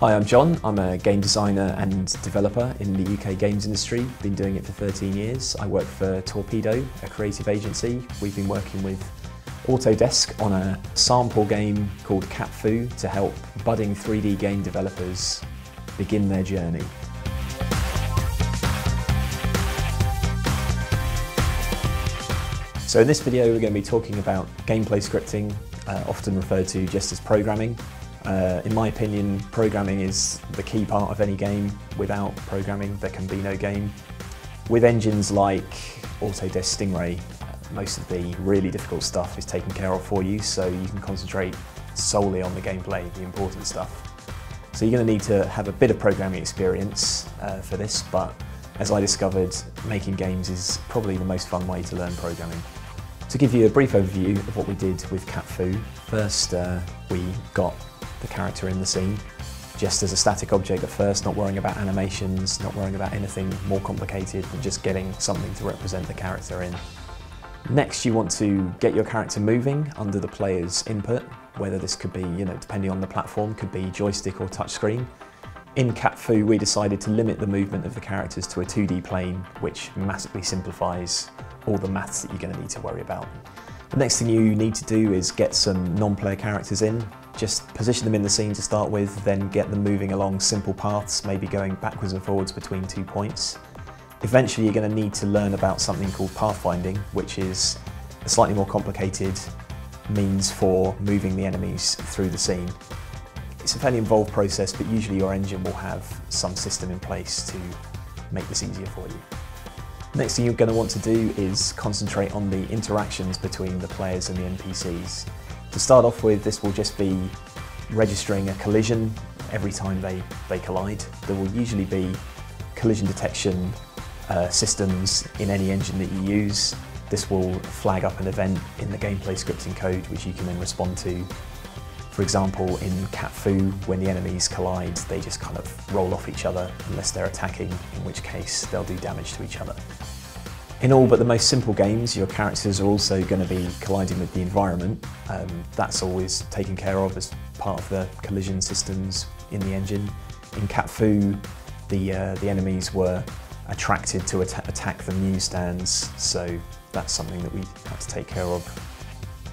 Hi, I'm John. I'm a game designer and developer in the UK games industry. Been doing it for 13 years. I work for Torpedo, a creative agency. We've been working with Autodesk on a sample game called Cat Fu to help budding 3D game developers begin their journey. So in this video we're going to be talking about gameplay scripting, often referred to just as programming. In my opinion, programming is the key part of any game. Without programming, there can be no game. With engines like Autodesk Stingray, most of the really difficult stuff is taken care of for you, so you can concentrate solely on the gameplay, the important stuff. So you're going to need to have a bit of programming experience for this, but as I discovered, making games is probably the most fun way to learn programming. To give you a brief overview of what we did with Cat Fu, first we got the character in the scene, just as a static object at first, not worrying about animations, not worrying about anything more complicated than just getting something to represent the character in. Next, you want to get your character moving under the player's input, whether this could be, depending on the platform, could be joystick or touchscreen. In Cat Fu, we decided to limit the movement of the characters to a 2D plane, which massively simplifies all the maths that you're going to need to worry about. The next thing you need to do is get some non-player characters in. Just position them in the scene to start with, then get them moving along simple paths, maybe going backwards and forwards between 2 points. Eventually you're going to need to learn about something called pathfinding, which is a slightly more complicated means for moving the enemies through the scene. It's a fairly involved process, but usually your engine will have some system in place to make this easier for you. Next thing you're going to want to do is concentrate on the interactions between the players and the NPCs. To start off with, this will just be registering a collision every time they collide. There will usually be collision detection systems in any engine that you use. This will flag up an event in the gameplay scripting code which you can then respond to. For example, in Cat Fu, when the enemies collide, they just kind of roll off each other unless they're attacking, in which case they'll do damage to each other. In all but the most simple games, your characters are also going to be colliding with the environment. That's always taken care of as part of the collision systems in the engine. In Cat Fu, the enemies were attracted to attack the newsstands, so that's something that we had to take care of.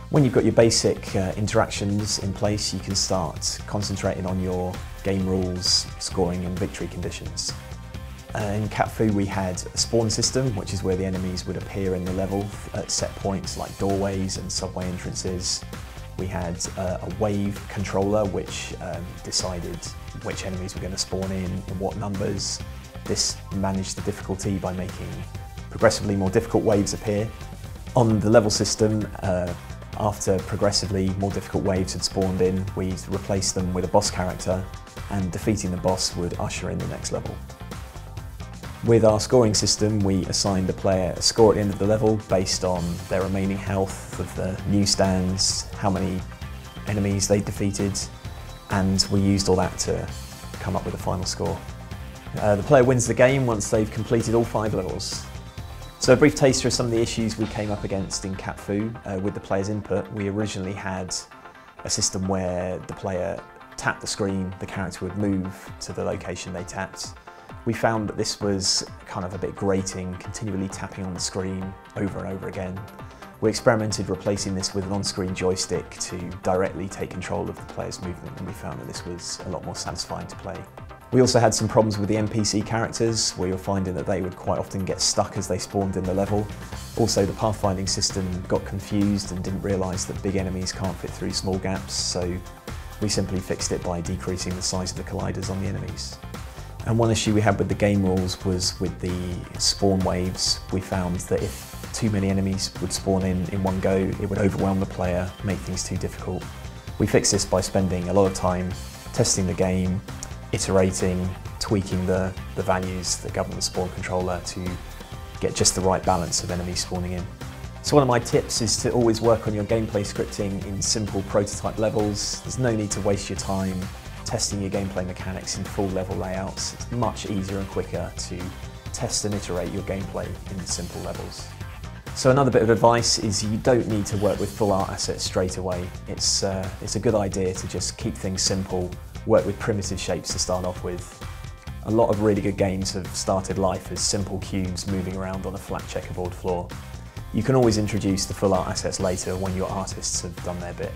When you've got your basic interactions in place, you can start concentrating on your game rules, scoring and victory conditions. In Cat Fu we had a spawn system, which is where the enemies would appear in the level at set points like doorways and subway entrances. We had a wave controller which decided which enemies were going to spawn in what numbers. This managed the difficulty by making progressively more difficult waves appear. On the level system, after progressively more difficult waves had spawned in, we replaced them with a boss character, and defeating the boss would usher in the next level. With our scoring system, we assigned the player a score at the end of the level based on their remaining health of the newsstands, how many enemies they defeated, and we used all that to come up with a final score. The player wins the game once they've completed all 5 levels. So a brief taster of some of the issues we came up against in Cat Fu with the player's input. We originally had a system where the player tapped the screen, the character would move to the location they tapped. We found that this was kind of a bit grating, continually tapping on the screen over and over again. We experimented replacing this with an on-screen joystick to directly take control of the player's movement, and we found that this was a lot more satisfying to play. We also had some problems with the NPC characters, where you're finding that they would quite often get stuck as they spawned in the level. Also, the pathfinding system got confused and didn't realise that big enemies can't fit through small gaps, so we simply fixed it by decreasing the size of the colliders on the enemies. And one issue we had with the game rules was with the spawn waves. We found that if too many enemies would spawn in one go, it would overwhelm the player, make things too difficult. We fixed this by spending a lot of time testing the game, iterating, tweaking the values that govern the spawn controller to get just the right balance of enemies spawning in. So one of my tips is to always work on your gameplay scripting in simple prototype levels. There's no need to waste your time testing your gameplay mechanics in full level layouts. It's much easier and quicker to test and iterate your gameplay in simple levels. So another bit of advice is you don't need to work with full art assets straight away. It's a good idea to just keep things simple, work with primitive shapes to start off with. A lot of really good games have started life as simple cubes moving around on a flat checkerboard floor. You can always introduce the full art assets later when your artists have done their bit.